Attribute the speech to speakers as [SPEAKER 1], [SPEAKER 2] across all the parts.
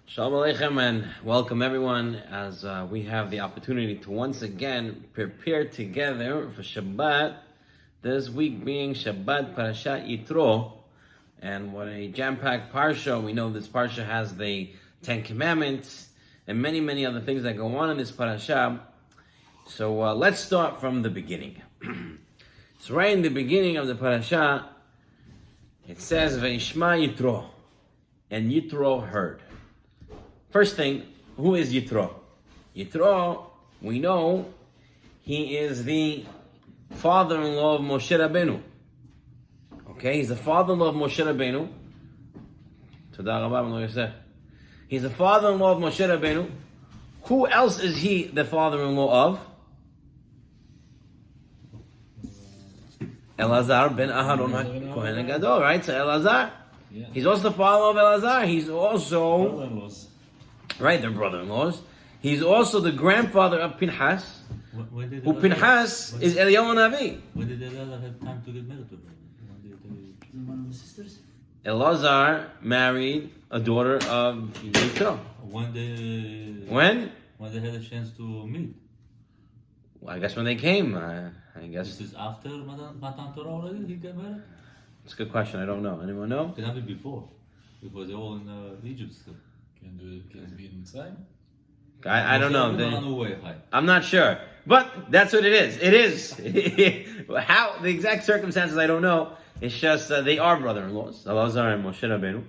[SPEAKER 1] Shalom Aleichem and welcome everyone as we have the opportunity to once again prepare together for Shabbat, this week being Shabbat Parashat Yitro. And what a jam-packed Parsha. We know this Parsha has the Ten Commandments and many, many other things that go on in this Parasha. So let's start from the beginning. So right in the beginning of the Parasha, it says, Vayishma Yitro, and Yitro heard. First thing, who is Yitro? Yitro, we know, he is the father-in-law of Moshe Rabbeinu. Okay, he's the father-in-law of Moshe Rabbeinu. He's the father-in-law of Moshe Rabbeinu. Who else is he the father-in-law of? Elazar ben Aharon Kohen Gadol, right? So Elazar, he's also the father of Elazar. He's also... Right, they're brother-in-laws. He's also the grandfather of Pinchas, who Pinchas is Eliyahu Navi.
[SPEAKER 2] When did Elazar have time to get married to her?
[SPEAKER 3] One of the sisters?
[SPEAKER 1] Elazar married a daughter of Yitro.
[SPEAKER 2] When they had a chance to meet.
[SPEAKER 1] Well, I guess when they came, I guess.
[SPEAKER 2] This is after Matan Torah already? He got married?
[SPEAKER 1] It's a good question. I don't know. Anyone know?
[SPEAKER 2] It happened before. Because they're all in Egypt still.
[SPEAKER 3] Can it be inside?
[SPEAKER 1] I don't know.
[SPEAKER 2] Hi.
[SPEAKER 1] I'm not sure. But that's what it is. It is. How, the exact circumstances, I don't know. It's just they are brother-in-laws, Elazar and Moshe Rabbeinu.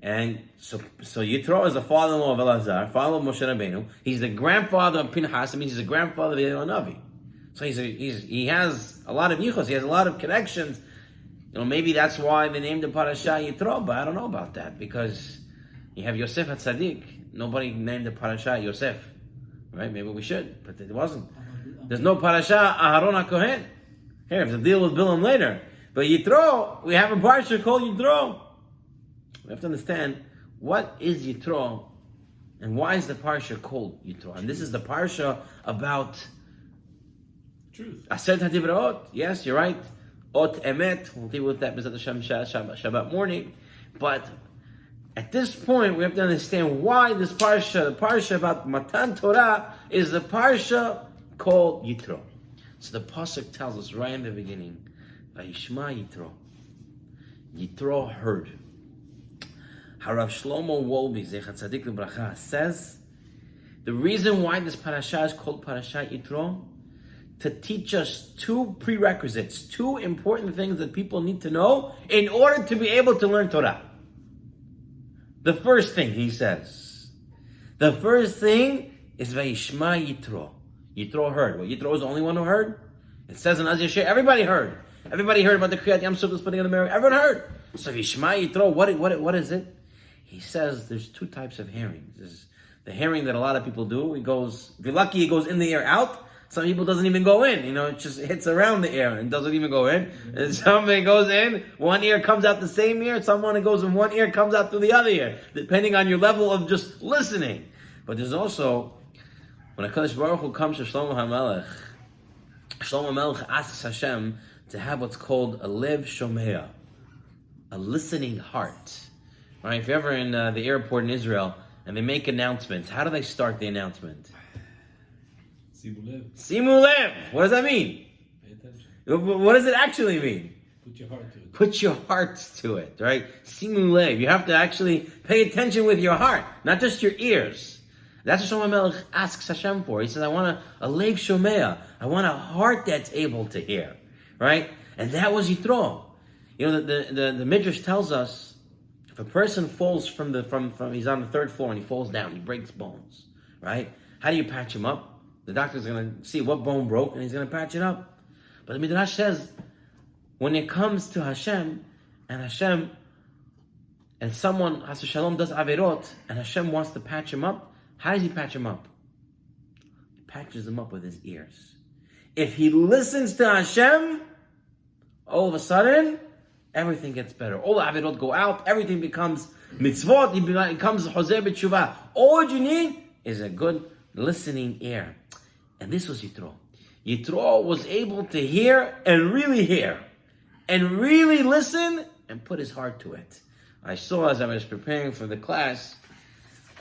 [SPEAKER 1] And so Yitro is the father-in-law of Elazar, father-in-law of Moshe Rabbeinu. He's the grandfather of Pinchas. It means he's the grandfather of Eliyahu Navi. So he has a lot of yichus. He has a lot of connections. Maybe that's why they named the parasha Yitro, but I don't know about that because you have Yosef HaTzadik. Nobody named the parasha Yosef, right? Maybe we should, but it wasn't. There's no parasha Aharon HaKohen. Here, we have to deal with Bilam later. But Yitro, we have a parsha called Yitro. We have to understand what is Yitro and why is the parsha called Yitro. And this is the parsha about
[SPEAKER 2] Truth.
[SPEAKER 1] Aseret HaDibraot. Yes, you're right. Ot Emet. We'll deal with that B'ezrat Hashem Shabbat morning. But at this point, we have to understand why this parsha, the parsha about Matan Torah, is the parsha called Yitro. So the pasuk tells us right in the beginning, Vayishma Yitro. Yitro heard. Harav Shlomo Wolbe Zecher Tzadik L'Bracha says the reason why this parasha is called Parashat Yitro, to teach us two prerequisites, two important things that people need to know in order to be able to learn Torah. The first thing, he says, the first thing is Vayishma Yitro. Yitro heard. Well, Yitro was the only one who heard. It says in Az Yashir, everybody heard. Everybody heard about the Kriyat Yam Suf, the splitting of the mirror. Everyone heard. So Vayishma Yitro, what is it? He says there's two types of hearings. There's the hearing that a lot of people do. He goes, if you're lucky, he goes in the ear, out. Some people doesn't even go in. It just hits around the ear and doesn't even go in. And somebody goes in, one ear comes out the same ear. Someone who goes in one ear comes out through the other ear, depending on your level of just listening. But there's also, when HaKadosh Baruch Hu comes to Shlomo HaMelech asks Hashem to have what's called a lev shomea, a listening heart. Right? If you're ever in the airport in Israel and they make announcements, how do they start the announcement? Simu lev. What does that mean?
[SPEAKER 3] Pay attention.
[SPEAKER 1] What does it actually mean?
[SPEAKER 3] Put your heart to it.
[SPEAKER 1] Put your heart to it, right? Simu lev. You have to actually pay attention with your heart, not just your ears. That's what Shlomo Melech asks Hashem for. He says, I want a lev shomea. I want a heart that's able to hear, right? And that was Yitro. The Midrash tells us if a person falls from he's on the third floor and he falls down, he breaks bones, right? How do you patch him up? The doctor's going to see what bone broke and he's going to patch it up. But the Midrash says, when it comes to Hashem, and someone, Hasu Shalom, does Averot, and Hashem wants to patch him up, how does he patch him up? He patches him up with his ears. If he listens to Hashem, all of a sudden, everything gets better. All the Averot go out, everything becomes mitzvot, it becomes Hozeh B'Tshuvah. All you need is a good listening ear. And this was Yitro. Yitro was able to hear and really listen and put his heart to it. I saw as I was preparing for the class,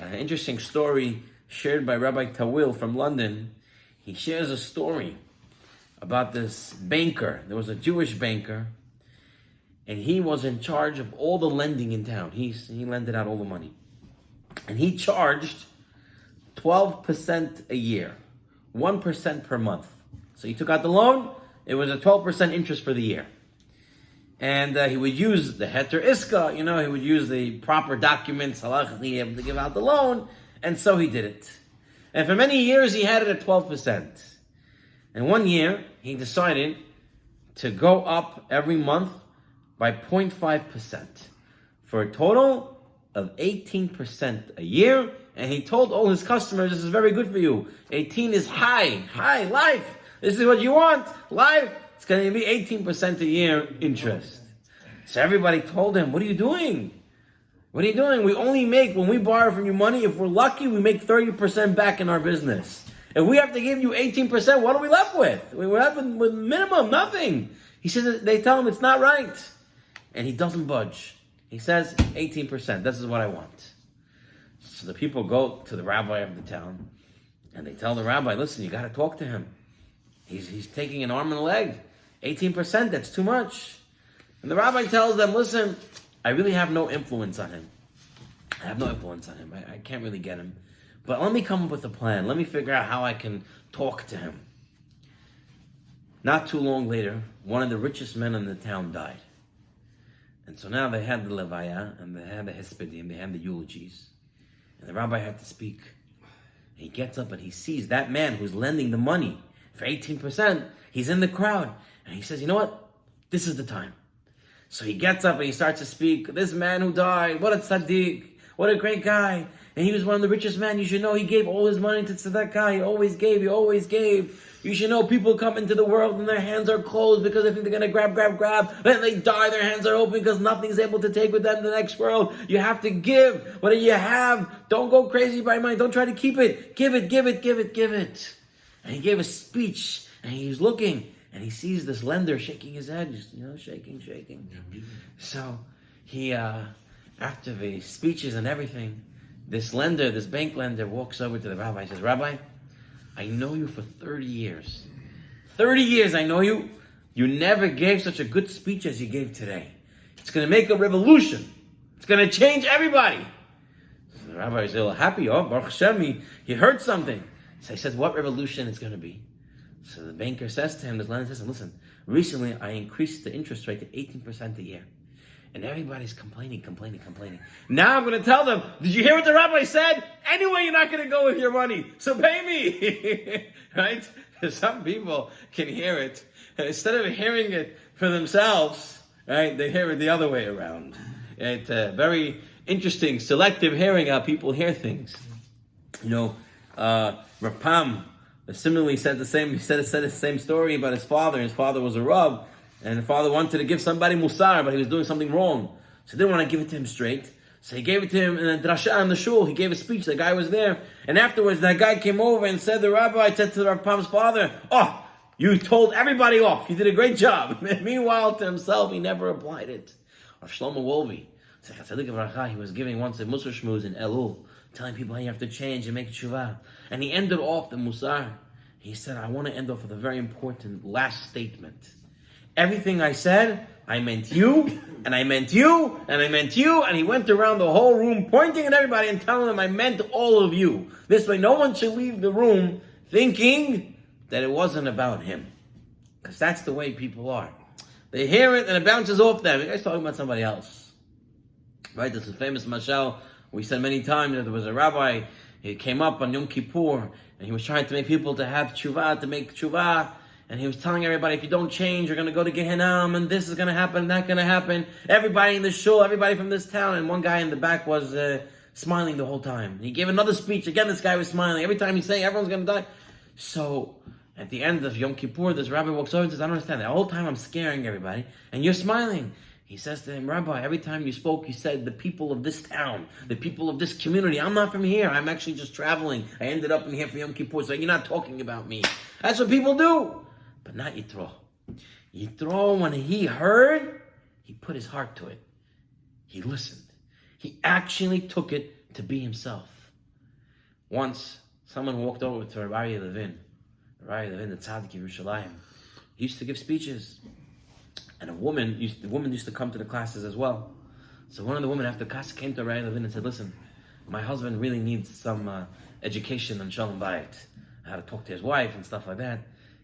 [SPEAKER 1] An interesting story shared by Rabbi Tawil from London. He shares a story about this banker. There was a Jewish banker, and he was in charge of all the lending in town. He lended out all the money. And he charged 12% a year, 1% per month. So he took out the loan, it was a 12% interest for the year. And he would use the heter iska, he would use the proper documents, halachically able to give out the loan, and so he did it. And for many years he had it at 12%. And one year he decided to go up every month by 0.5% for a total of 18% a year. And he told all his customers, this is very good for you. 18 is high life. This is what you want, life. It's going to be 18% a year interest. So everybody told him, what are you doing? What are you doing? We only make, when we borrow from you money, if we're lucky, we make 30% back in our business. If we have to give you 18%, what are we left with? We're left with minimum, nothing. He says, they tell him it's not right. And he doesn't budge. He says, 18%, this is what I want. So the people go to the rabbi of the town, and they tell the rabbi, listen, you got to talk to him. He's taking an arm and a leg. 18%, that's too much. And the rabbi tells them, listen, I really have no influence on him. I can't really get him. But let me come up with a plan. Let me figure out how I can talk to him. Not too long later, one of the richest men in the town died. And so now they had the levaya, and they had the hespedim, they had the eulogies. And the rabbi had to speak. He gets up and he sees that man who's lending the money for 18%. He's in the crowd. And he says, you know what? This is the time. So he gets up and he starts to speak. This man who died, what a tzaddik, what a great guy. And he was one of the richest men. You should know he gave all his money to tzedakah. He always gave. You should know people come into the world and their hands are closed because they think they're going to grab. Then they die, their hands are open because nothing's able to take with them in the next world. You have to give. Whatever you have, don't go crazy by money. Don't try to keep it. Give it. And he gave a speech and he's looking and he sees this lender shaking his head, shaking. So he, after the speeches and everything, this bank lender walks over to the rabbi and says, Rabbi, I know you for 30 years. 30 years I know you. You never gave such a good speech as you gave today. It's going to make a revolution. It's going to change everybody. So the rabbi is a little happy. Oh, Baruch Hashem, he heard something. So he says, what revolution it's going to be? So the banker says to him, this lender says, listen, recently I increased the interest rate to 18% a year. And everybody's complaining. Now I'm going to tell them, did you hear what the rabbi said? Anyway, you're not going to go with your money, so pay me. Right? Some people can hear it. Instead of hearing it for themselves, right, they hear it the other way around. It's very interesting, selective hearing how people hear things. Rav Pam similarly said the same story about his father. His father was a Rav. And the father wanted to give somebody musar, but he was doing something wrong. So he didn't want to give it to him straight. So he gave it to him in a drasha in the shul. He gave a speech. The guy was there. And afterwards, that guy came over and said, the rabbi said to the Rav Pam's father, oh, you told everybody off. You did a great job. Meanwhile, to himself, he never applied it. Rav Shlomo Wolbe, he was giving once a Musar Shmuz in Elul, telling people how you have to change and make tshuva. And he ended off the musar. He said, I want to end off with a very important last statement. Everything I said, I meant you, and I meant you, and I meant you, and he went around the whole room pointing at everybody and telling them I meant all of you. This way no one should leave the room thinking that it wasn't about him. Because that's the way people are. They hear it and it bounces off them. You guys talking about somebody else. Right, this is famous mashal. We said many times that there was a rabbi, he came up on Yom Kippur, and he was trying to make people to have tshuva, to make tshuva. And he was telling everybody, if you don't change, you're going to go to Gehenna, and this is going to happen, that going to happen. Everybody in the shul, everybody from this town. And one guy in the back was smiling the whole time. He gave another speech. Again, this guy was smiling. Every time he's saying, everyone's going to die. So, at the end of Yom Kippur, this rabbi walks over and says, I don't understand. The whole time I'm scaring everybody, and you're smiling. He says to him, Rabbi, every time you spoke, you said, the people of this town, the people of this community. I'm not from here. I'm actually just traveling. I ended up in here for Yom Kippur, so you're not talking about me. That's what people do. But not Yitro. Yitro, when he heard, he put his heart to it. He listened. He actually took it to be himself. Once, someone walked over to Rabbi Levin. Rabbi Levin, the tzaddik of Yerushalayim. He used to give speeches. And the woman used to come to the classes as well. So one of the women after class came to Rabbi Levin and said, listen, my husband really needs some education on Shalom Bayit, how to talk to his wife and stuff like that.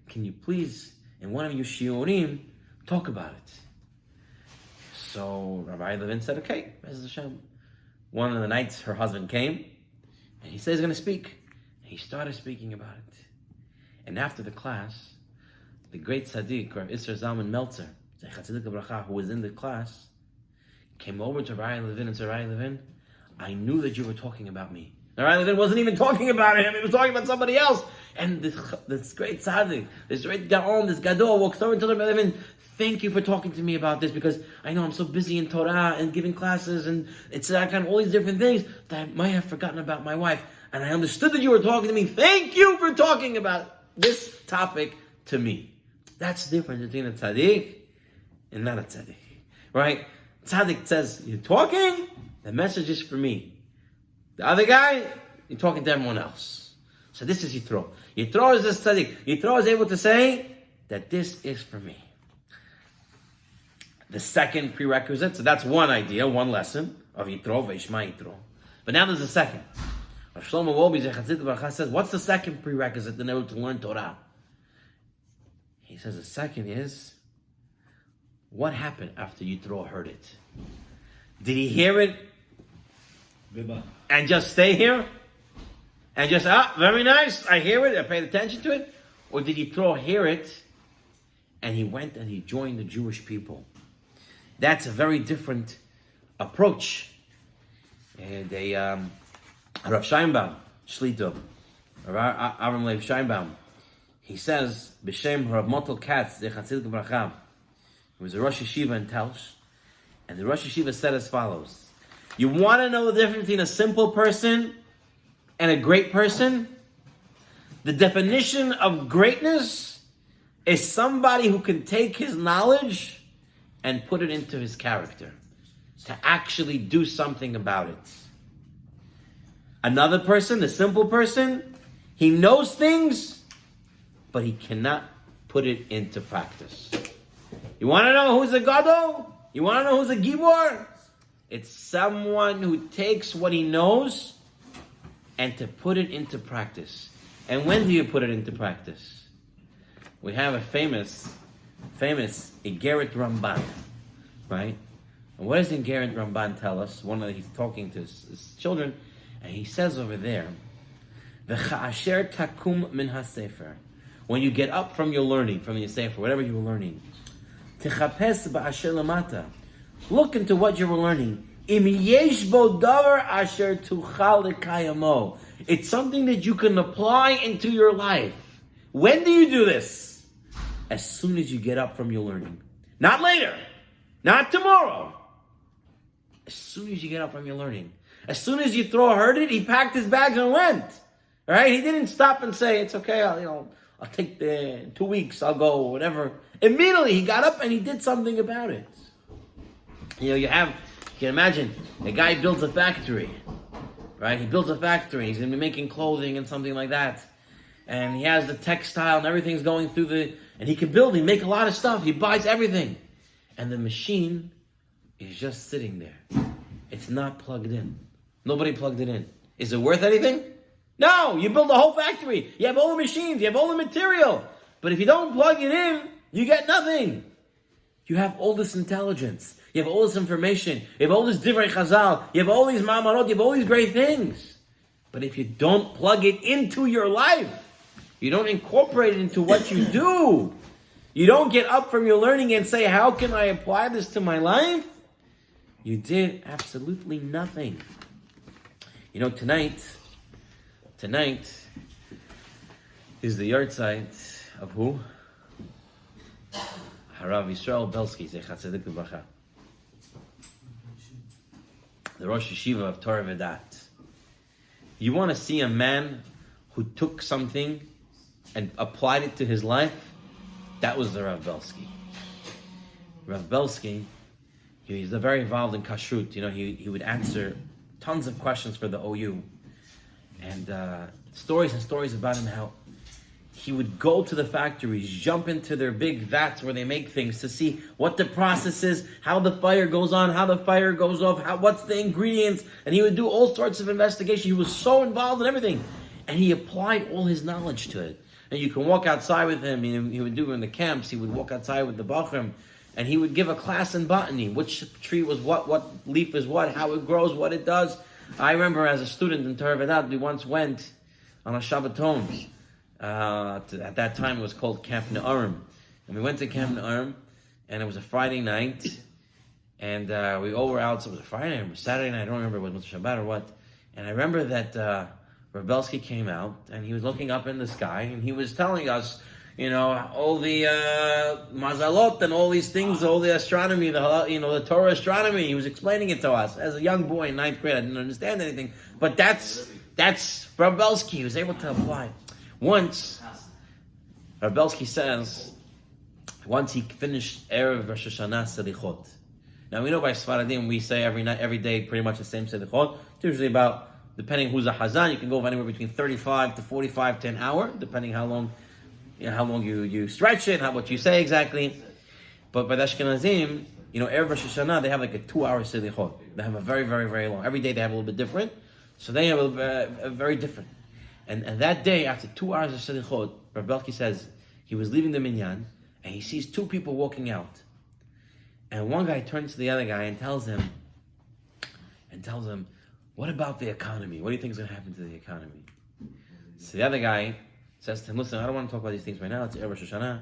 [SPEAKER 1] Can you please, in one of your shiurim, talk about it? So Rabbi Levin said, okay, Be'ez Hashem. One of the nights her husband came, and he said he's going to speak. And he started speaking about it. And after the class, the great tzaddik, Rav Isser Zalman Meltzer, who was in the class, came over to Rabbi Levin and said, Rabbi Levin, I knew that you were talking about me. Rabbi Levin wasn't even talking about him, he was talking about somebody else. And this great tzaddik, this great gaon, this gadol walks over to Rabbi Levin, thank you for talking to me about this, because I know I'm so busy in Torah and giving classes and it's kind of all these different things that I might have forgotten about my wife. And I understood that you were talking to me. Thank you for talking about this topic to me. That's the difference between a tzaddik and not a tzaddik. Right? Tzaddik says, you're talking, the message is for me. The other guy, you're talking to everyone else. So this is Yitro. Yitro is this tzaddik. Yitro is able to say that this is for me. The second prerequisite, so that's one idea, one lesson of Yitro, Veishma Yitro. But now there's a second. Rav Shlomo Wolbe Zechatzit Baruch says, what's the second prerequisite in order to learn Torah? He says the second is, what happened after Yitro heard it? Did he hear it and just stay here? And just, very nice, I hear it, I paid attention to it? Or did Yitro hear it and he went and he joined the Jewish people? That's a very different approach. And Rav Sheinbaum, Shlito, Avram Leib Sheinbaum, he says, B'Shem Rav Motel Katz, Zechatzil Bracha. He was a Rosh Yeshiva in Telsh, and the Rosh Yeshiva said as follows: you want to know the difference between a simple person and a great person? The definition of greatness is somebody who can take his knowledge and put it into his character, to actually do something about it. Another person, the simple person, he knows things, but he cannot put it into practice. You want to know who's a gadol? You want to know who's a gibor? It's someone who takes what he knows and to put it into practice. And when do you put it into practice? We have a famous Igeret Ramban, right? And what does Igeret Ramban tell us? He's talking to his children, and he says over there, "V'cha'asher takum min hasefer." When you get up from your learning, from your sefer, whatever you were learning, tichapes ba'asher lamata. Look into what you were learning. Im yesh bo davar asher tuchal lekayamo. It's something that you can apply into your life. When do you do this? As soon as you get up from your learning. Not later. Not tomorrow. As soon as you get up from your learning. As soon as Yitro heard it, he packed his bags and went. Right? He didn't stop and say, it's okay, I'll take 2 weeks, I'll go, whatever. Immediately he got up and he did something about it. You can imagine, a guy builds a factory. Right? He builds a factory, he's going to be making clothing and something like that. And he has the textile and everything's going through and he can make a lot of stuff, he buys everything. And the machine is just sitting there. It's not plugged in. Nobody plugged it in. Is it worth anything? No, you build a whole factory. You have all the machines, you have all the material. But if you don't plug it in, you get nothing. You have all this intelligence. You have all this information. You have all this divrei chazal. You have all these ma'amarot. You have all these great things. But if you don't plug it into your life, you don't incorporate it into what you do, you don't get up from your learning and say, how can I apply this to my life? You did absolutely nothing. Tonight is the yahrzeit of who? Harav Yisrael Belsky, Zechat Tzedek U'Bracha. The Rosh Yeshiva of Torah V'dat. You want to see a man who took something and applied it to his life? That was the Rav Belsky. Rav Belsky, he's very involved in kashrut. He would answer tons of questions for the OU. And stories and stories about him, how he would go to the factories, jump into their big vats where they make things to see what the process is, how the fire goes on, how the fire goes off, what's the ingredients, and he would do all sorts of investigation. He was so involved in everything, and he applied all his knowledge to it. And you can walk outside with him. He would do it in the camps. He would walk outside with the bachrim, and he would give a class in botany, which tree was what leaf is what, how it grows, what it does. I remember as a student in Torah Vedat, we once went on a Shabbaton. At that time it was called Camp Ne'arim, and we went to Camp Ne'arim, and it was a Friday night, and we all were out. So it was a Friday night or Saturday night, I don't remember if it was Shabbat or what. And I remember that Rebelsky came out, and he was looking up in the sky, and he was telling us, all the mazalot and all these things, all the astronomy, the Torah astronomy. He was explaining it to us as a young boy in 9th grade. I didn't understand anything, but that's Rebelsky. He was able to apply. Once, Rebelsky says, once he finished Erev Rosh Hashanah Selichot. Now we know by Sfaradim we say every day, pretty much the same Selichot. It's usually about, depending who's a Hazan, you can go anywhere between 35 to 45 to an hour, depending how long you stretch it, what you say exactly. But by the Ashkenazim, Erev Rosh Hashanah, they have like a 2-hour Selichot. They have a very, very, very long. Every day they have a little bit different. So they have a very different. And that day, after 2 hours of Selichot, Rebelsky says he was leaving the minyan, and he sees 2 people walking out. And one guy turns to the other guy and tells him, what about the economy? What do you think is going to happen to the economy? So the other guy says to him, listen, I don't want to talk about these things right now. It's Erev Rosh Hashanah.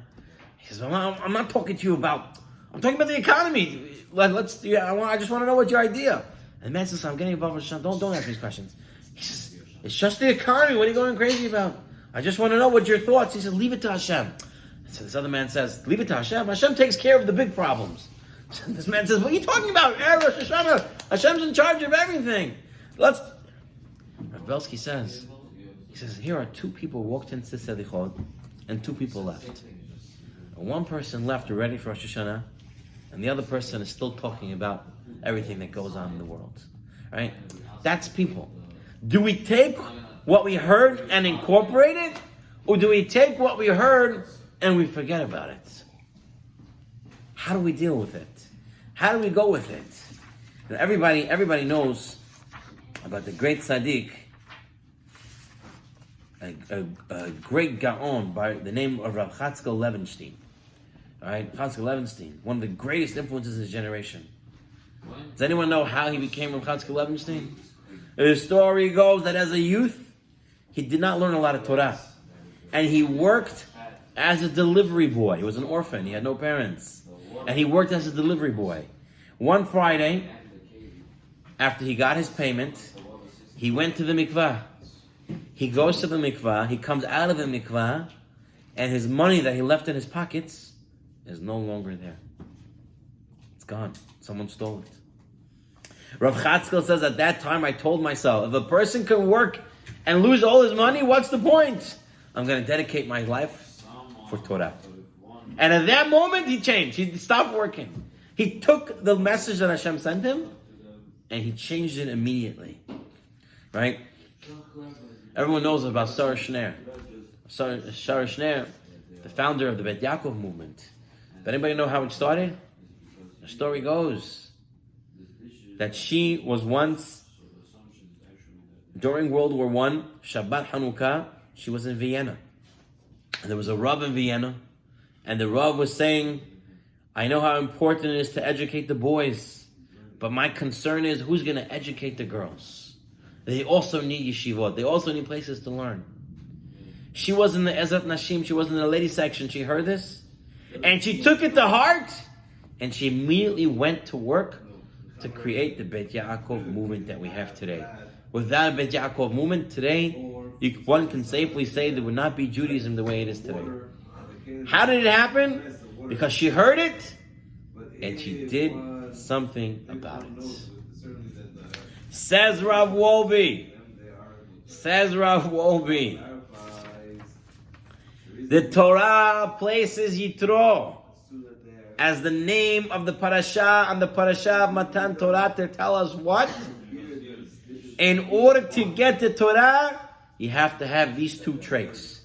[SPEAKER 1] He says, I'm not talking to you about, I'm talking about the economy. I just want to know what's your idea. And the man says, I'm getting involved with Hashanah. Don't ask these questions. He says, it's just the economy. What are you going crazy about? I just want to know what your thoughts. He says, leave it to Hashem. So this other man says, leave it to Hashem. Hashem takes care of the big problems. So this man says, what are you talking about? Rosh Hashanah. Hashem's in charge of everything. Rebelsky says, here are 2 people walked into Selichot, and 2 people left. And one person left ready for Rosh Hashanah, and the other person is still talking about everything that goes on in the world. Right? That's people. Do we take what we heard and incorporate it? Or do we take what we heard and we forget about it? How do we deal with it? How do we go with it? And everybody knows about the great tzaddik, a great Gaon by the name of Rav Chatzkel Levenstein. All right, Chatzkel Levenstein, one of the greatest influences of his generation. Does anyone know how he became Rav Chatzkel Levenstein? The story goes that as a youth, he did not learn a lot of Torah. And he worked as a delivery boy. He was an orphan. He had no parents. And he worked as a delivery boy. One Friday, after he got his payment, he went to the mikvah. He goes to the mikvah. He comes out of the mikvah. And his money that he left in his pockets is no longer there. It's gone. Someone stole it. Rav Chatzkel says, at that time I told myself, if a person can work and lose all his money, what's the point? I'm going to dedicate my life for Torah. And at that moment he changed. He stopped working. He took the message that Hashem sent him and he changed it immediately. Right? Everyone knows about Sarah Schneer. Sarah Schneer, the founder of the Bet Yaakov movement. Does anybody know how it started? The story goes that she was once, during World War I, Shabbat Hanukkah, she was in Vienna. And there was a Rav in Vienna, and the Rav was saying, I know how important it is to educate the boys, but my concern is who's going to educate the girls. They also need yeshivot. They also need places to learn. She was in the Ezrat Nashim, she was in the ladies section, she heard this, and she took it to heart, and she immediately went to work to create the Bet Yaakov movement that we have today. Without a Bet Yaakov movement today, one can safely say there would not be Judaism the way it is today. How did it happen? Because she heard it, and she did something about it. Says Rav Wolbe. The Torah places Yitro as the name of the parasha, and the parasha of Matan Torah to tell us what? In order to get the Torah, you have to have these two traits.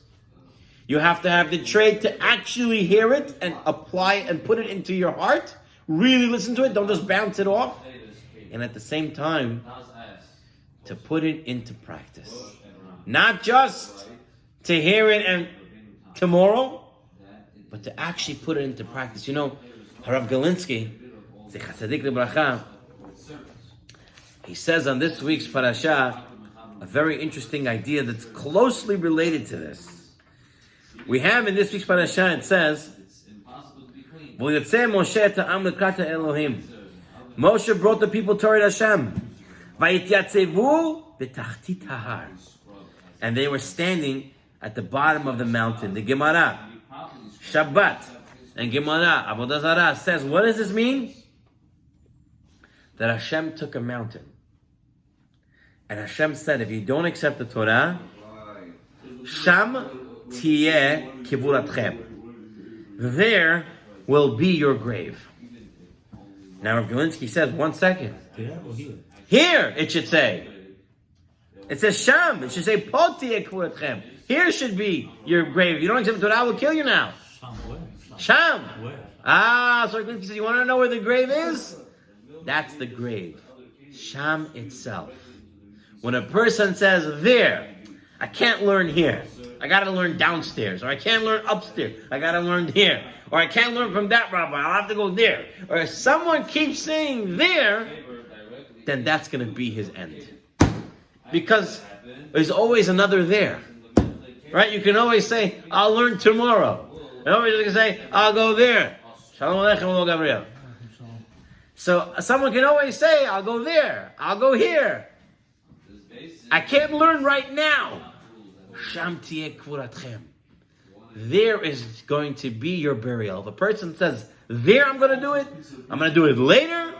[SPEAKER 1] You have to have the trait to actually hear it and apply it and put it into your heart. Really listen to it. Don't just bounce it off. And at the same time, to put it into practice. Not just to hear it and tomorrow, but to actually put it into practice. You know, Harav Galinsky, Tzaddik L'Bracha, he says on this week's Parashah a very interesting idea that's closely related to this. We have in this week's Parashah, it says, Moshe brought the people toward Hashem. And they were standing at the bottom of the mountain. The Gemara, Shabbat, and Gemara, Avodah Zarah says, what does this mean? That Hashem took a mountain. And Hashem said, if you don't accept the Torah, Sham tiyeh kivuratchem. There will be your grave. Now Rav Galinsky says, 1 second. Here it should say. It says Sham. It should say Po tiyeh kivuratchem. Here should be your grave. If you don't accept the Torah, I will kill you now. Sham. So Rav Galinsky says, you want to know where the grave is? That's the grave. Sham itself. When a person says, there, I can't learn here. I got to learn downstairs. Or I can't learn upstairs. I got to learn here. Or I can't learn from that rabbi. I'll have to go there. Or if someone keeps saying there, then that's going to be his end. Because there's always another there. Right? You can always say, I'll learn tomorrow. And always you can say, I'll go there. Shalom Aleichem, Gabriel. So someone can always say, I'll go there. I'll go here. I can't learn right now. Sham tiyeh kivuratchem. There is going to be your burial. If a person says, there I'm going to do it, I'm going to do it later,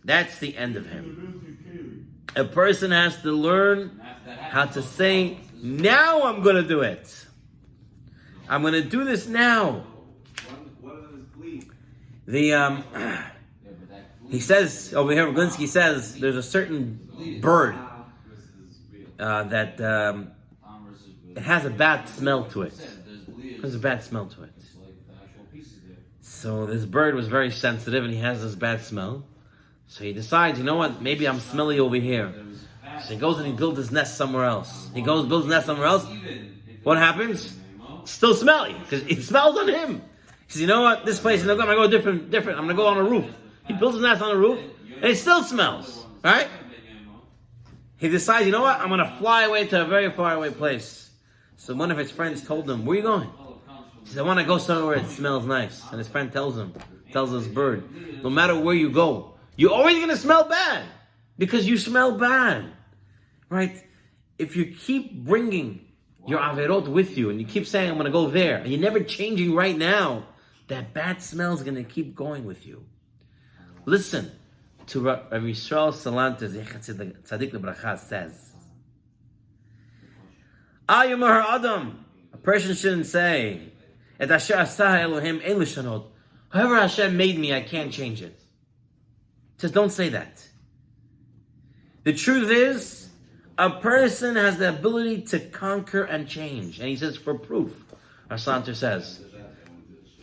[SPEAKER 1] that's the end of him. A person has to learn how to say, now I'm going to do it. I'm going to do this now. He says, over here, Galinsky says, there's a certain bird that it has a bad smell to it. There's a bad smell to it. So this bird was very sensitive and he has this bad smell. So he decides, you know what, maybe I'm smelly over here. So he goes and he builds his nest somewhere else. He goes, builds his nest somewhere else. What happens? It's still smelly because it smells on him. He says, you know what, this place, I'm going to go different. I'm going to go on a roof. He builds his nest on a roof and it still smells. Right? He decides, you know what, I'm going to fly away to a very far away place. So one of his friends told him, where are you going? He said, I want to go somewhere it smells nice. And his friend tells this bird, no matter where you go, you're always going to smell bad. Because you smell bad. Right? If you keep bringing your averot with you, and you keep saying, I'm going to go there, and you're never changing right now, that bad smell is going to keep going with you. Listen to Rav Yisrael Salanter, Tzaddik L'Bracha says, Adam, a person shouldn't say, Et asher asah Elohim ein lishanot. However Hashem made me, I can't change it. He says, don't say that. The truth is, a person has the ability to conquer and change. And he says, for proof, Rav Salanter says,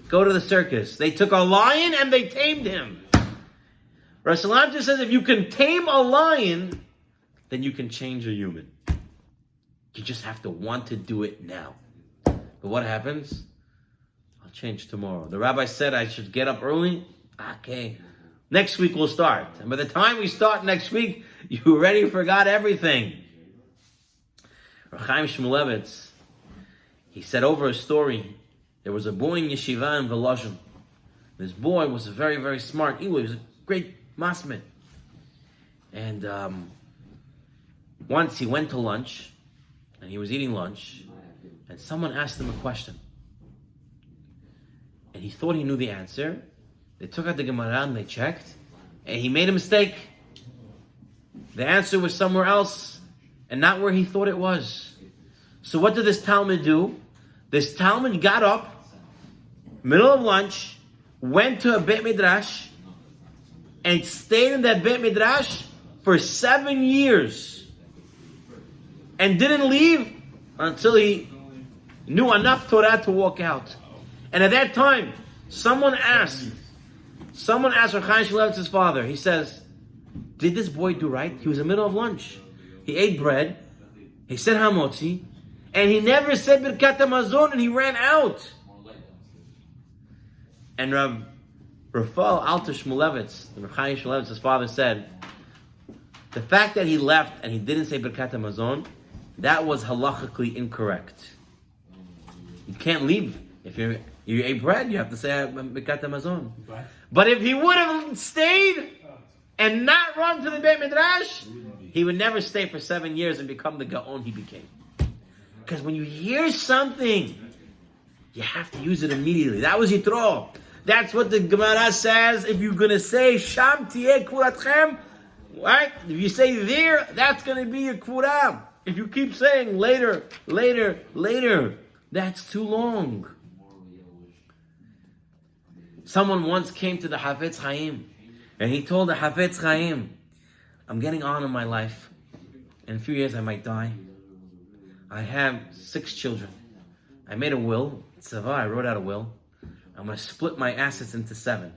[SPEAKER 1] go to the circus. They took a lion and they tamed him. Rav Salanter says, if you can tame a lion, then you can change a human. You just have to want to do it now. But what happens? I'll change tomorrow. The rabbi said I should get up early. Okay. Next week we'll start. And by the time we start next week, you already forgot everything. Rav Chaim Shmulevitz, he said over a story, there was a boy in yeshiva in Volozhin. This boy was very, very smart. He was a great masmid. And once he went to lunch, and he was eating lunch, and someone asked him a question. And he thought he knew the answer. They took out the Gemara and they checked, and he made a mistake. The answer was somewhere else, and not where he thought it was. So what did this Talmud do? This Talmud got up, middle of lunch, went to a Beit Midrash, and stayed in that Beit Midrash for 7 years. And didn't leave until he knew enough Torah to walk out. And at that time, someone asked Rav Chaim Shmulevitz's father, he says, did this boy do right? He was in the middle of lunch. He ate bread, he said Hamotzi, and he never said Birkat HaMazon, and he ran out. And Rav Rafael Alter Shmulevitz, Rav Chaim Shmulevitz's father, said, the fact that he left and he didn't say Birkat HaMazon, that was halachically incorrect. You can't leave. If you ate bread, you have to say Birkat HaMazon. But if he would have stayed and not run to the Beit Midrash, he would never stay for 7 years and become the Gaon he became. Because when you hear something, you have to use it immediately. That was Yitro. That's what the Gemara says. If you're going to say Sham Tieh Kvuratchem, right? If you say there, that's going to be your Kvurah. If you keep saying later, later, later, that's too long. Someone once came to the Hafetz Chaim, and he told the Hafetz Chaim, I'm getting on in my life. In a few years I might die. I have 6 children. I made a will. Tzava, I wrote out a will. I'm going to split my assets into 7.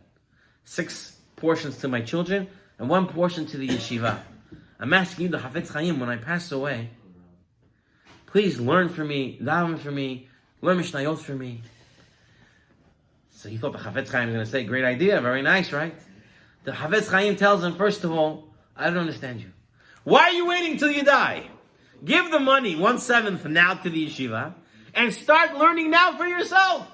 [SPEAKER 1] 6 portions to my children, and 1 portion to the yeshiva. I'm asking you, the Hafetz Chaim, when I pass away, please learn for me, daven for me, learn Mishnayot for me. So he thought the Hafetz Chaim was going to say, great idea, very nice, right? The Hafetz Chaim tells him, first of all, I don't understand you. Why are you waiting till you die? Give the money, 1/7 now to the yeshiva, and start learning now for yourself.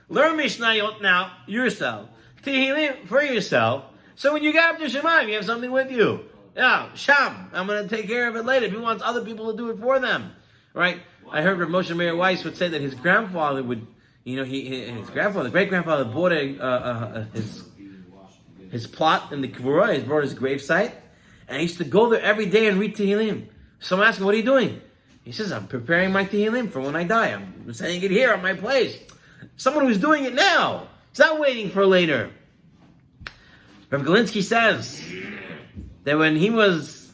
[SPEAKER 1] Learn Mishnayot now yourself. Tehillim for yourself. So when you get up to Shemaim, you have something with you. Now, Sham, I'm going to take care of it later. If he wants other people to do it for them. Right? I heard Rav Moshe Meir Weiss would say that his grandfather would, his grandfather, great-grandfather bought his plot in the Kvura, he brought his gravesite, and he used to go there every day and read Tehillim. Someone asked him, what are you doing? He says, I'm preparing my Tehillim for when I die. I'm saying it here at my place. Someone who's doing it now. He's not waiting for later. Rav Galinsky says that when he was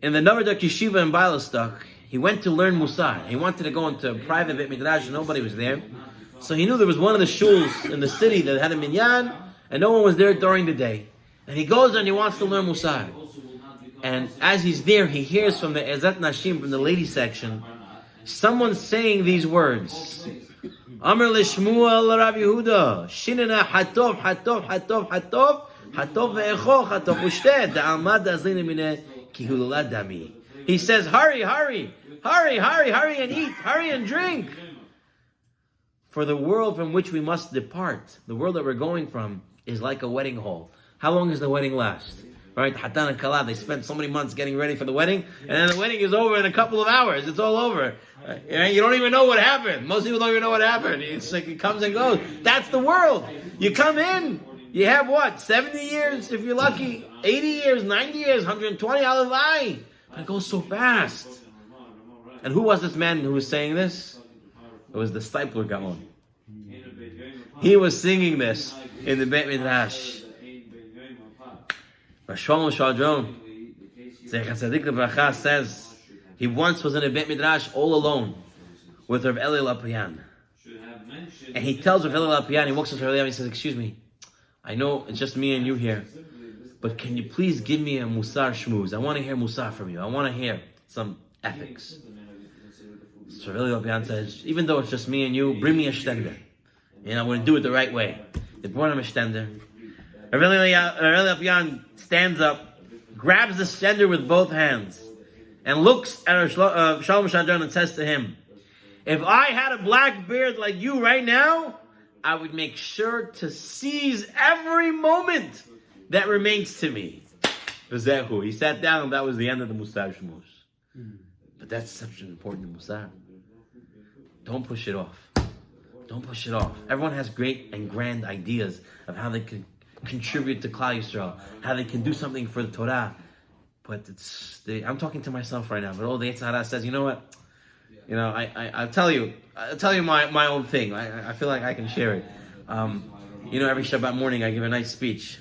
[SPEAKER 1] in the Novodok Yeshiva in Bialystok, he went to learn Musar. He wanted to go into a private Beit Midrash and nobody was there. So he knew there was one of the shuls in the city that had a minyan and no one was there during the day. And he goes and he wants to learn Musar. And as he's there, he hears from the Ezat Nashim, from the ladies section, someone saying these words. Amr l'Shmuel Rav Yehuda, Shinena hatov, hatov, hatov, hatov, hatov ve'echo, hatov ushtet, da'almad azlina mine kihulala dami. He says, hurry, hurry, hurry, hurry, hurry and eat, hurry and drink. For the world from which we must depart, the world that we're going from, is like a wedding hall. How long does the wedding last? Right, Hatan and Kala, they spent so many months getting ready for the wedding, and then the wedding is over in a couple of hours. It's all over. You don't even know what happened. Most people don't even know what happened. It's like it comes and goes. That's the world. You come in, you have what? 70 years, if you're lucky. 80 years, 90 years, 120, alavai. But it goes so fast. And who was this man who was saying this? It was the Stipler Gaon. He was singing this in the Beit Midrash. Shlomo Shadron, Zecher Tzadik Lebracha, says he once was in a Beit Midrash all alone with Rav Eli Lapian, and he tells Rav Eli Lapian, he walks up to Rav Eli and he says, "Excuse me, I know it's just me and you here, but can you please give me a Musar Shmuz? I want to hear Musar from you. I want to hear some ethics." So Rav Eli Lapian says, "Even though it's just me and you, bring me a shtender, and I'm going to do it the right way." They brought him a shtender. Rav Eli Lapian stands up, grabs the sender with both hands, and looks at Shalom Shadron and says to him, "If I had a black beard like you right now, I would make sure to seize every moment that remains to me." V'zehu. He sat down, and that was the end of the Musar Shmuz. But that's such an important Musar. Don't push it off. Don't push it off. Everyone has great and grand ideas of how they can contribute to Klal Yisrael, how they can do something for the Torah. But I'm talking to myself right now. But all the Yetzer Hara says, you know what? I'll tell you my own thing. I feel like I can share it. Every Shabbat morning I give a nice speech,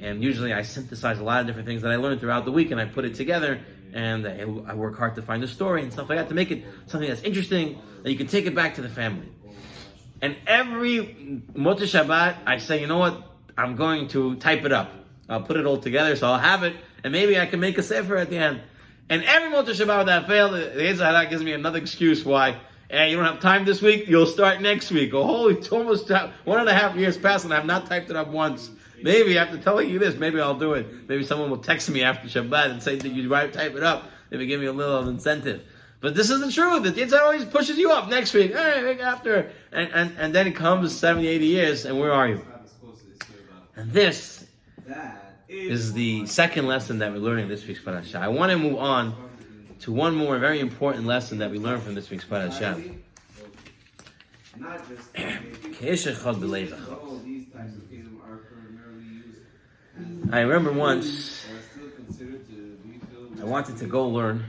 [SPEAKER 1] and usually I synthesize a lot of different things that I learned throughout the week, and I put it together and I work hard to find a story and stuff like that to make it something that's interesting that you can take it back to the family. And every Motzei Shabbat, I say, you know what? I'm going to type it up. I'll put it all together, so I'll have it, and maybe I can make a sefer at the end. And every Motzei Shabbat that failed, the Yetzer Hara gives me another excuse why. Hey, you don't have time this week? You'll start next week. Oh, holy, it's almost 1.5 years passed, and I've not typed it up once. Maybe after telling you this, maybe I'll do it. Maybe someone will text me after Shabbat and say that you type it up. Maybe give me a little incentive. But this isn't true. The Yetzer Hara always pushes you up next week. Hey, week after. And then it comes 70, 80 years, and where are you? And this is the second lesson that we're learning this week's Parshat. I want to move on to one more very important lesson that we learned from this week's Parshat. I remember once I wanted to go learn,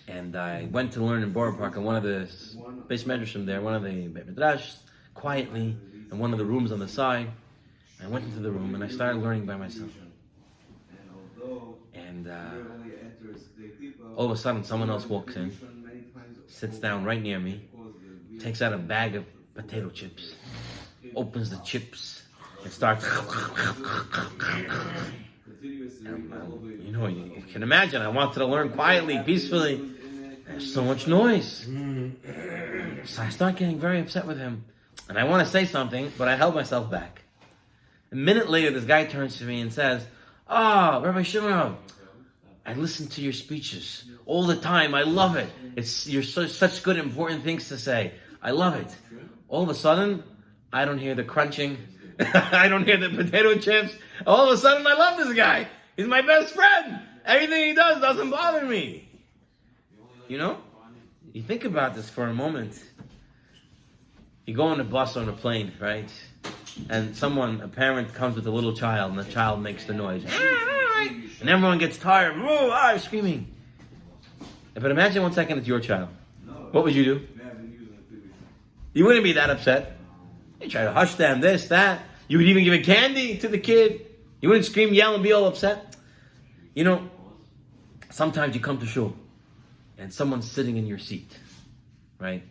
[SPEAKER 1] and I went to learn in Borough Park in one of the base medrashim there, one of the Beit Midrash, quietly, in one of the rooms on the side. I went into the room and I started learning by myself. And all of a sudden someone else walks in, sits down right near me, takes out a bag of potato chips, opens the chips, and starts. You can imagine, I wanted to learn quietly, peacefully. There's so much noise. So I start getting very upset with him. And I want to say something, but I held myself back. A minute later, this guy turns to me and says, Rabbi Shimon, I listen to your speeches all the time. I love it. You're such good, important things to say. I love it. All of a sudden, I don't hear the crunching. I don't hear the potato chips. All of a sudden, I love this guy. He's my best friend. Everything he does doesn't bother me. You know? You think about this for a moment. You go on a bus or on a plane, right? And a parent comes with a little child, and the child makes the noise. And everyone gets tired. Screaming. But imagine 1 second it's your child. What would you do? You wouldn't be that upset. You try to hush them, this, that. You would even give a candy to the kid. You wouldn't scream, yell, and be all upset. You know, sometimes you come to shul, and someone's sitting in your seat, right?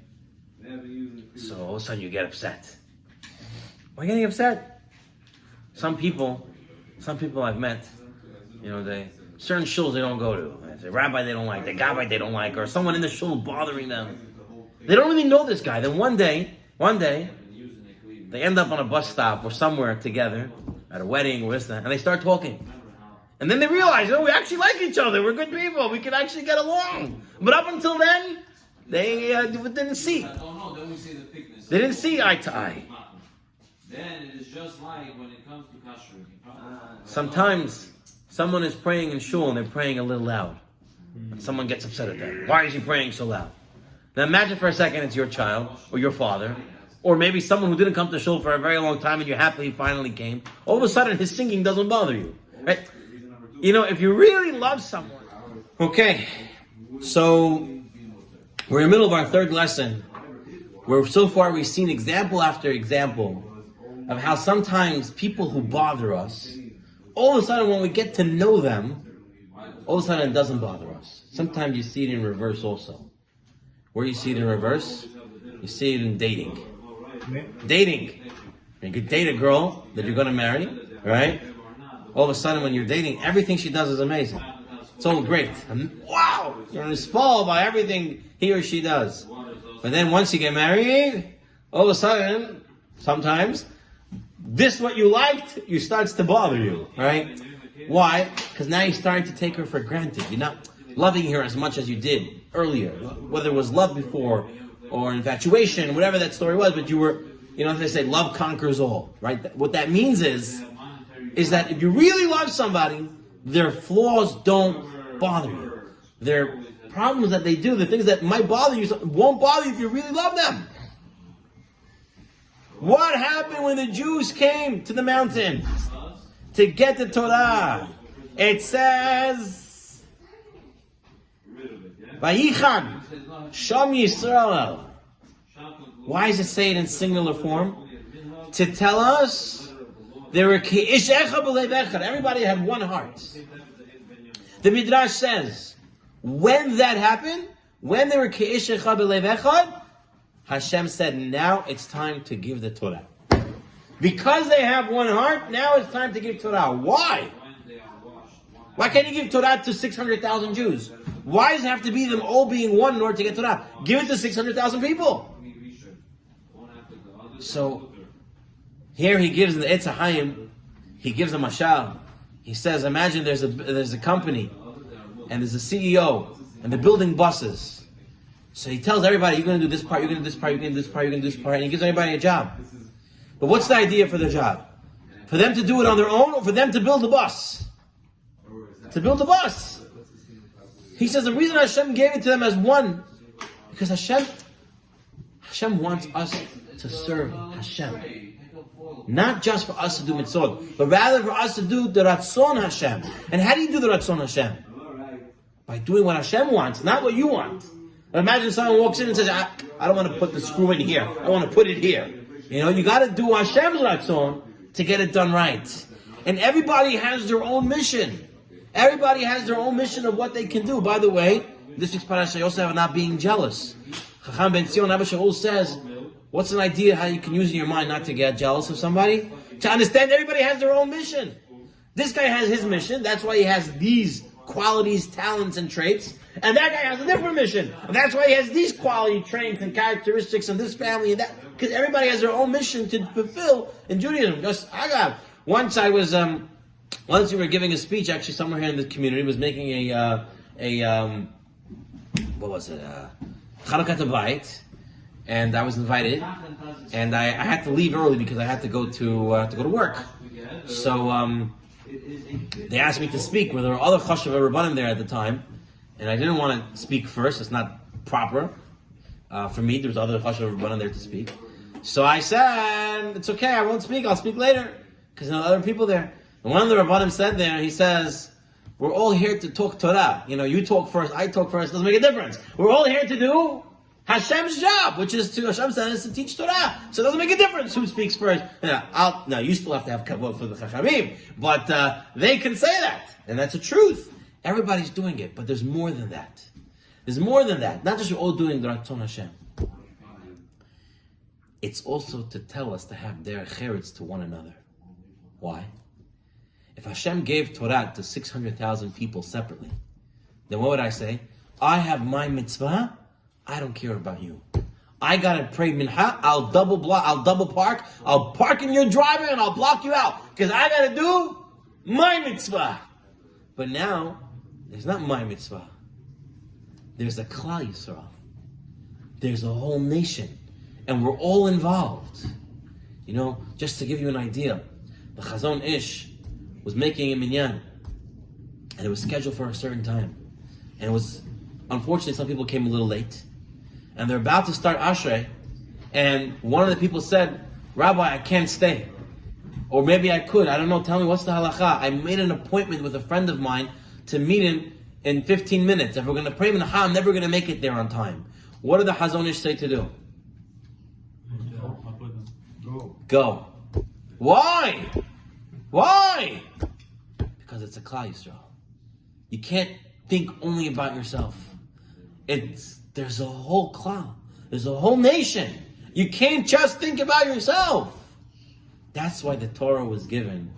[SPEAKER 1] So all of a sudden you get upset. Why are you getting upset? Some people I've met, certain shuls they don't go to. The rabbi they don't like, the gabbai they don't like, or someone in the shul bothering them. They don't really know this guy. Then one day, they end up on a bus stop or somewhere together, at a wedding or this, that, and they start talking. And then they realize, we actually like each other. We're good people. We can actually get along. But up until then, they didn't see. They didn't see eye to eye.
[SPEAKER 2] Then it is just like when it comes to kashrut.
[SPEAKER 1] Sometimes someone is praying in shul and they're praying a little loud. And someone gets upset at that. Why is he praying so loud? Now imagine for a second it's your child or your father, or maybe someone who didn't come to shul for a very long time and you're happy he finally came. All of a sudden his singing doesn't bother you. Right? If you really love someone. Okay, so we're in the middle of our third lesson, where so far we've seen example after example of how sometimes people who bother us, all of a sudden when we get to know them, all of a sudden it doesn't bother us. Sometimes you see it in reverse also. Where you see it in reverse? You see it in dating. Dating. You could date a girl that you're going to marry, right? All of a sudden when you're dating, everything she does is amazing. It's all great. Wow! You're inspired by everything he or she does. But then once you get married, all of a sudden, sometimes, this what you liked, you starts to bother you, right? Why? Because now you're starting to take her for granted. You're not loving her as much as you did earlier. Whether it was love before, or infatuation, whatever that story was, but you were, as they say, love conquers all, right? What that means is that if you really love somebody, their flaws don't bother you. Their problems that they do, the things that might bother you, won't bother you if you really love them. What happened when the Jews came to the mountain to get the Torah? It says, Vayichad Sham Yisrael. Why does it say it in singular form? To tell us there were everybody had one heart. The Midrash says, when that happened, when they were Ke'ish Echad B'Lev Echad, Hashem said, now it's time to give the Torah. Because they have one heart, now it's time to give Torah. Why? Why can't you give Torah to 600,000 Jews? Why does it have to be them all being one in order to get Torah? Give it to 600,000 people. So, here he gives the Etz HaHaim, he gives a mashal. He says, imagine there's a company, and there's a CEO, and they're building buses. So he tells everybody, you're going to do this part, you're going to do this part, you're going to do this part, you're going to do this part, and he gives everybody a job. But what's the idea for their job? For them to do it on their own, or for them to build a bus? To build a bus. He says the reason Hashem gave it to them as one, because Hashem wants us to serve Hashem. Not just for us to do mitzvot, but rather for us to do the Ratzon Hashem. And how do you do the Ratzon Hashem? By doing what Hashem wants, not what you want. Imagine someone walks in and says, I don't want to put the screw in here. I want to put it here. You got to do Hashem's Ratzon to get it done right. And everybody has their own mission. Everybody has their own mission of what they can do. By the way, this week's parasha also have not being jealous. Chacham Ben Zion Abba Shaul says, what's an idea how you can use in your mind not to get jealous of somebody? To understand everybody has their own mission. This guy has his mission. That's why he has these qualities, talents, and traits. And that guy has a different mission. And that's why he has these quality traits and characteristics of this family and that. Because everybody has their own mission to fulfill in Judaism. Once we were giving a speech, actually somewhere here in the community, was making Chanukah Bayit, and I was invited, and I had to leave early because I had to go to work. So they asked me to speak. Where there were other Chashav Rabbanim there at the time, and I didn't want to speak first. It's not proper for me. There was other Chashav Rabbanim there to speak. So I said, it's okay, I won't speak. I'll speak later because there are other people there. And one of the Rabbanim said there, he says, we're all here to talk Torah. You talk first, I talk first, doesn't make a difference. We're all here to do Hashem's job, which is Hashem said is to teach Torah. So it doesn't make a difference who speaks first. Now you still have to have kavod for the Chachamim, but they can say that. And that's the truth. Everybody's doing it, but there's more than that. There's more than that. Not just we're all doing the Ratzon Hashem. It's also to tell us to have derech cheretz to one another. Why? If Hashem gave Torah to 600,000 people separately, then what would I say? I have my mitzvah, I don't care about you. I gotta pray mincha, I'll double park, I'll park in your driveway and I'll block you out, because I gotta do my mitzvah. But now, there's not my mitzvah. There's a Klal Yisrael. There's a whole nation. And we're all involved. Just to give you an idea, the Chazon Ish was making a minyan, and it was scheduled for a certain time. And it was, unfortunately, some people came a little late. And they're about to start Ashrei, and one of the people said, Rabbi, I can't stay. Or maybe I could, I don't know, tell me what's the halacha. I made an appointment with a friend of mine to meet him in 15 minutes. If we're going to pray mincha, I'm never going to make it there on time. What did the Chazon Ish say to do? Go. Why? Why? Because it's a Klal Yisrael. You can't think only about yourself. There's a whole Klal. There's a whole nation. You can't just think about yourself. That's why the Torah was given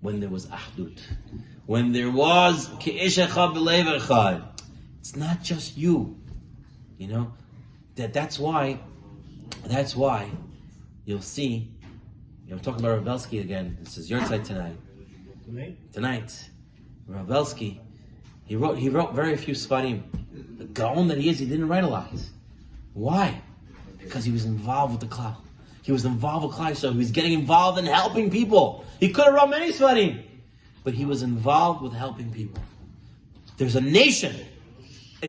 [SPEAKER 1] when there was Ahdut. When there was Ke'ish Echad B'Lev Echad. It's not just you. That's why you'll see. I'm talking about Rav Belsky again. This is your side tonight. Tonight. Rav Belsky, he wrote very few Sfarim. The Gaon that he is, he didn't write a lot. Why? Because he was involved with the Klal. He was involved with Klal, so he was getting involved in helping people. He could have wrote many Sfarim, but he was involved with helping people. There's a nation